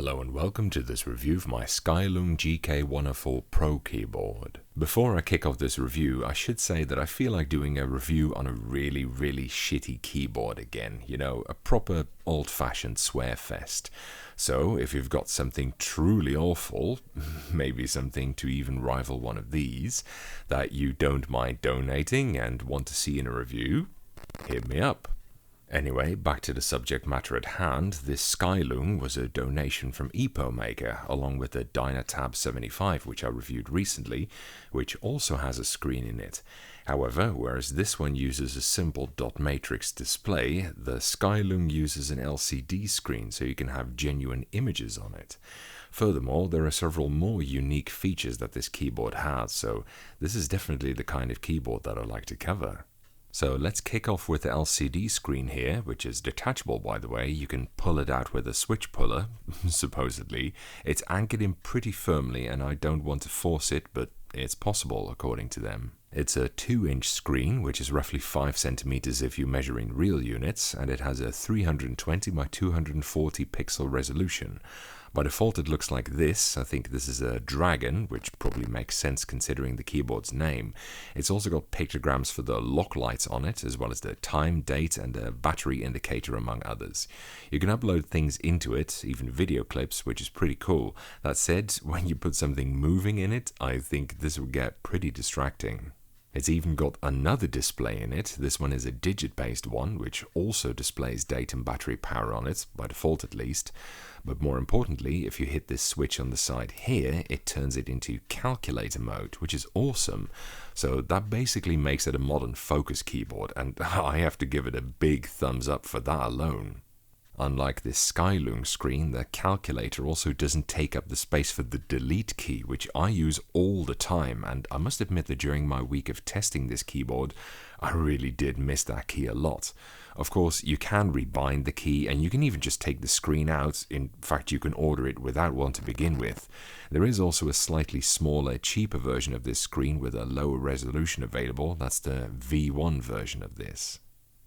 Hello and welcome to this review of my Skyloong GK104 Pro keyboard. Before I kick off this review, I should say that I feel like doing a review on a really shitty keyboard again. You know, a proper old-fashioned swear fest. So if you've got something truly awful, maybe something to even rival one of these, that you don't mind donating and want to see in a review, hit me up. Anyway, back to the subject matter at hand. This Skyloong was a donation from EpoMaker, along with the Dynatab 75, which I reviewed recently, which also has a screen in it. However, whereas this one uses a simple dot matrix display, the Skyloong uses an LCD screen so you can have genuine images on it. Furthermore, there are several more unique features that this keyboard has, so this is definitely the kind of keyboard that I like to cover. So let's kick off with the LCD screen here, which is detachable by the way. You can pull it out with a switch puller, supposedly. It's anchored in pretty firmly and I don't want to force it, but it's possible according to them. It's a 2-inch screen, which is roughly 5 centimeters if you measure in real units, and it has a 320 by 240 pixel resolution. By default it looks like this. I think this is a dragon, which probably makes sense considering the keyboard's name. It's also got pictograms for the lock lights on it, as well as the time, date and a battery indicator among others. You can upload things into it, even video clips, which is pretty cool. That said, when you put something moving in it, I think this will get pretty distracting. It's even got another display in it. This one is a digit-based one, which also displays date and battery power on it, by default at least. But more importantly, if you hit this switch on the side here, it turns it into calculator mode, which is awesome. So that basically makes it a modern focus keyboard, and I have to give it a big thumbs up for that alone. Unlike this Skyloong screen, the calculator also doesn't take up the space for the delete key, which I use all the time, and I must admit that during my week of testing this keyboard, I really did miss that key a lot. Of course, you can rebind the key, and you can even just take the screen out. In fact, you can order it without one to begin with. There is also a slightly smaller, cheaper version of this screen with a lower resolution available. That's the V1 version of this.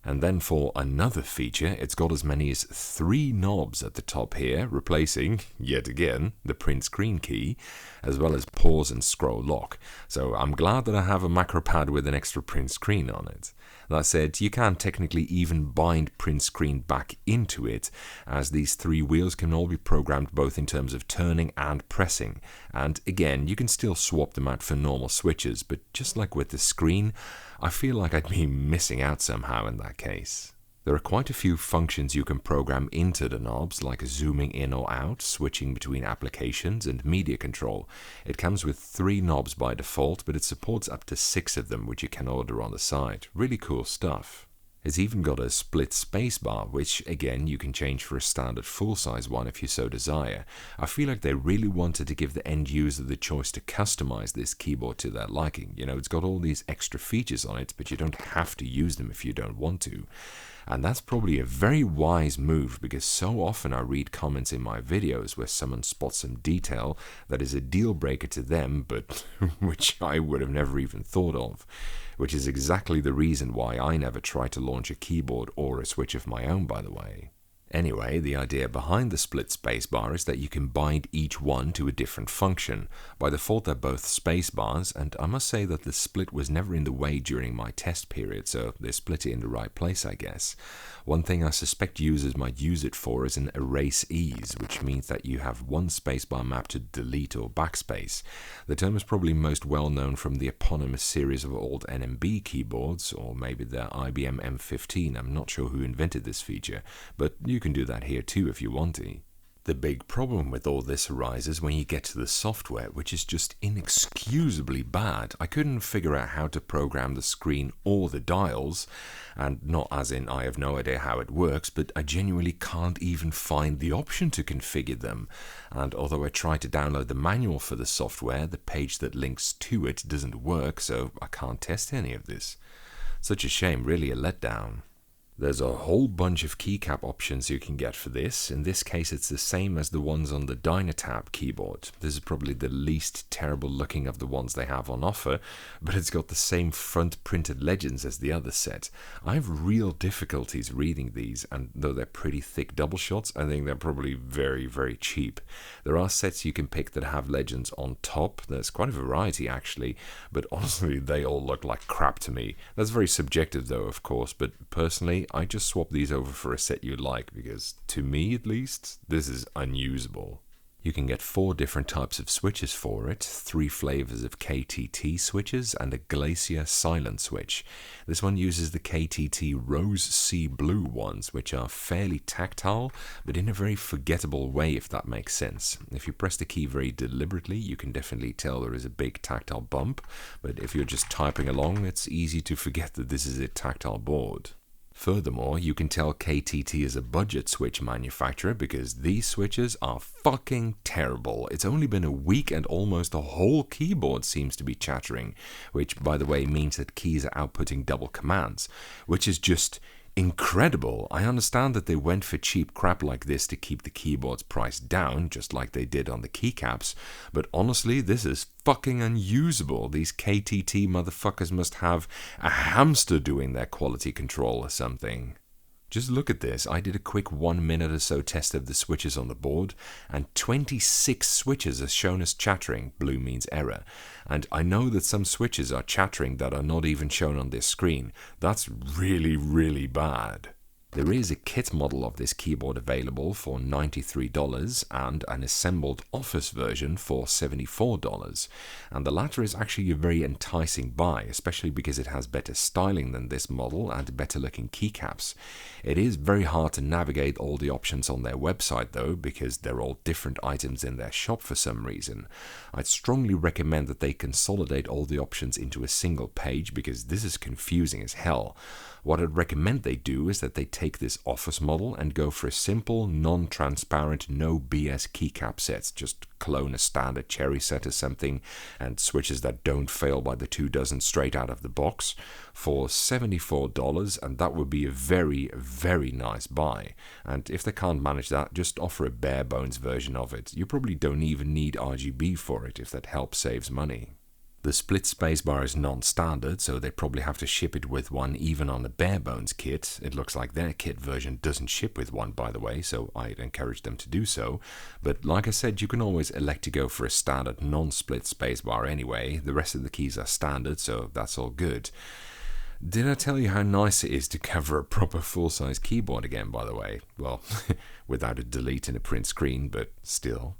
And then for another feature, it's got as many as 3 knobs at the top here, replacing, yet again, the print screen key, as well as pause and scroll lock. So I'm glad that I have a macro pad with an extra print screen on it. That said, you can technically even bind print screen back into it, as these 3 wheels can all be programmed both in terms of turning and pressing. And again, you can still swap them out for normal switches, but just like with the screen, I feel like I'd be missing out somehow in that case. There are quite a few functions you can program into the knobs, like zooming in or out, switching between applications, and media control. It comes with 3 knobs by default, but it supports up to 6 of them, which you can order on the side. Really cool stuff. It's even got a split spacebar, which again you can change for a standard full-size one if you so desire. I feel like they really wanted to give the end user the choice to customize this keyboard to their liking. You know, it's got all these extra features on it, but you don't have to use them if you don't want to. And that's probably a very wise move, because so often I read comments in my videos where someone spots some detail that is a deal breaker to them, but which I would have never even thought of. Which is exactly the reason why I never try to launch a keyboard or a switch of my own, by the way. Anyway, the idea behind the split spacebar is that you can bind each one to a different function. By default they're both spacebars, and I must say that the split was never in the way during my test period, so they split it in the right place I guess. One thing I suspect users might use it for is an erase ease, which means that you have one spacebar mapped to delete or backspace. The term is probably most well known from the eponymous series of old NMB keyboards, or maybe the IBM M15, I'm not sure who invented this feature, but you can do that here too if you want to. The big problem with all this arises when you get to the software, which is just inexcusably bad. I couldn't figure out how to program the screen or the dials, and not as in I have no idea how it works, but I genuinely can't even find the option to configure them. And although I tried to download the manual for the software, the page that links to it doesn't work, so I can't test any of this. Such a shame, really a letdown. There's a whole bunch of keycap options you can get for this. In this case, it's the same as the ones on the Dynatab keyboard. This is probably the least terrible looking of the ones they have on offer, but it's got the same front printed legends as the other set. I have real difficulties reading these, and though they're pretty thick double shots, I think they're probably very, very cheap. There are sets you can pick that have legends on top. There's quite a variety actually, but honestly, they all look like crap to me. That's very subjective though, of course, but personally, I just swap these over for a set you like because, to me at least, this is unusable. You can get 4 different types of switches for it, 3 flavors of KTT switches and a Glacier silent switch. This one uses the KTT Rose Sea Blue ones, which are fairly tactile, but in a very forgettable way, if that makes sense. If you press the key very deliberately, you can definitely tell there is a big tactile bump, but if you're just typing along, it's easy to forget that this is a tactile board. Furthermore, you can tell KTT is a budget switch manufacturer because these switches are fucking terrible. It's only been a week and almost the whole keyboard seems to be chattering, which by the way means that keys are outputting double commands, which is just incredible. I understand that they went for cheap crap like this to keep the keyboard's price down, just like they did on the keycaps, but honestly, this is fucking unusable. These KTT motherfuckers must have a hamster doing their quality control or something. Just look at this. I did a quick 1 minute or so test of the switches on the board, and 26 switches are shown as chattering. Blue means error. And I know that some switches are chattering that are not even shown on this screen. That's really, really bad. There is a kit model of this keyboard available for $93 and an assembled office version for $74, and the latter is actually a very enticing buy, especially because it has better styling than this model and better looking keycaps. It is very hard to navigate all the options on their website though, because they're all different items in their shop for some reason. I'd strongly recommend that they consolidate all the options into a single page because this is confusing as hell. What I'd recommend they do is that they take this office model and go for a simple, non-transparent, no BS keycap sets. Just clone a standard cherry set or something and switches that don't fail by the 24 straight out of the box for $74, and that would be a very, very nice buy. And if they can't manage that, just offer a bare bones version of it. You probably don't even need RGB for it if that helps saves money. The split spacebar is non-standard, so they probably have to ship it with one even on the bare bones kit. It looks like their kit version doesn't ship with one, by the way, so I'd encourage them to do so. But like I said, you can always elect to go for a standard non-split spacebar anyway. The rest of the keys are standard, so that's all good. Did I tell you how nice it is to cover a proper full-size keyboard again, by the way? Well, without a delete and a print screen, but still.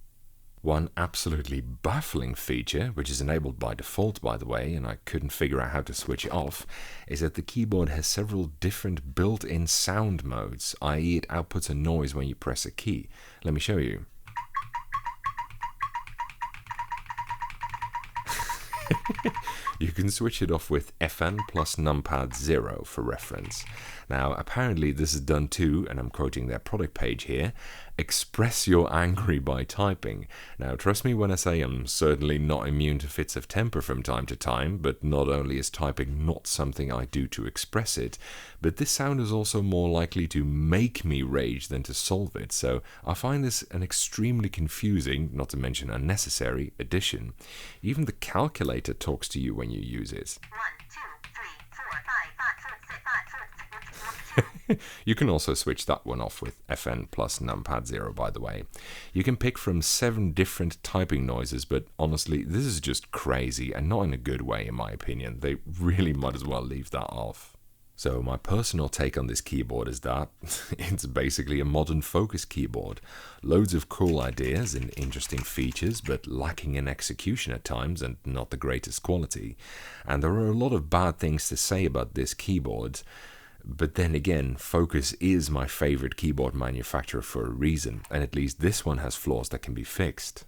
One absolutely baffling feature, which is enabled by default by the way, and I couldn't figure out how to switch it off, is that the keyboard has several different built-in sound modes, i.e. it outputs a noise when you press a key. Let me show you. You can switch it off with FN plus numpad 0 for reference. Now, apparently this is done too, and I'm quoting their product page here, express you're angry by typing. Now, trust me when I say I'm certainly not immune to fits of temper from time to time, but not only is typing not something I do to express it, but this sound is also more likely to make me rage than to solve it, so I find this an extremely confusing, not to mention unnecessary, addition. Even the calculator talks to you when you use it. 1, 2, 3, 4, 5, 6, 5, 4, 6, 5, 4, 6, 1, 2. You can also switch that one off with FN plus numpad 0, by the way. You can pick from 7 different typing noises, but honestly, this is just crazy and not in a good way in my opinion. They really might as well leave that off. So my personal take on this keyboard is that it's basically a modern focus keyboard. Loads of cool ideas and interesting features, but lacking in execution at times and not the greatest quality. And there are a lot of bad things to say about this keyboard. But then again, Focus is my favorite keyboard manufacturer for a reason, and at least this one has flaws that can be fixed.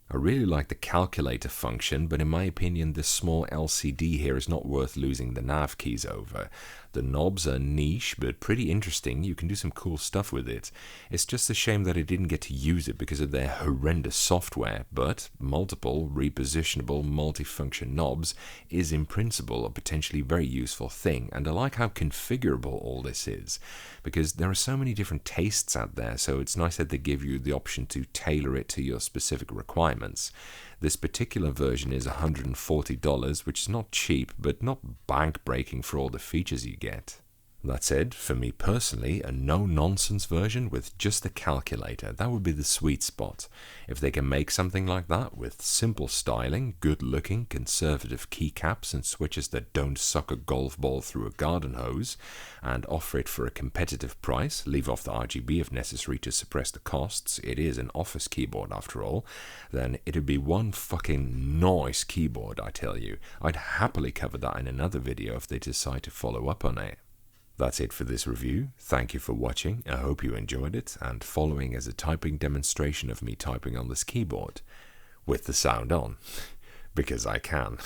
I really like the calculator function, but in my opinion this small LCD here is not worth losing the nav keys over. The knobs are niche but pretty interesting, you can do some cool stuff with it. It's just a shame that I didn't get to use it because of their horrendous software, but multiple repositionable multifunction knobs is in principle a potentially very useful thing, and I like how configurable all this is, because there are so many different tastes out there, so it's nice that they give you the option to tailor it to your specific requirements. This particular version is $140, which is not cheap, but not bank-breaking for all the features you get. That said, for me personally, a no-nonsense version with just the calculator, that would be the sweet spot. If they can make something like that with simple styling, good-looking, conservative keycaps and switches that don't suck a golf ball through a garden hose, and offer it for a competitive price, leave off the RGB if necessary to suppress the costs, it is an office keyboard after all, then it'd be one fucking nice keyboard, I tell you. I'd happily cover that in another video if they decide to follow up on it. That's it for this review. Thank you for watching, I hope you enjoyed it, and following as a typing demonstration of me typing on this keyboard, with the sound on, because I can.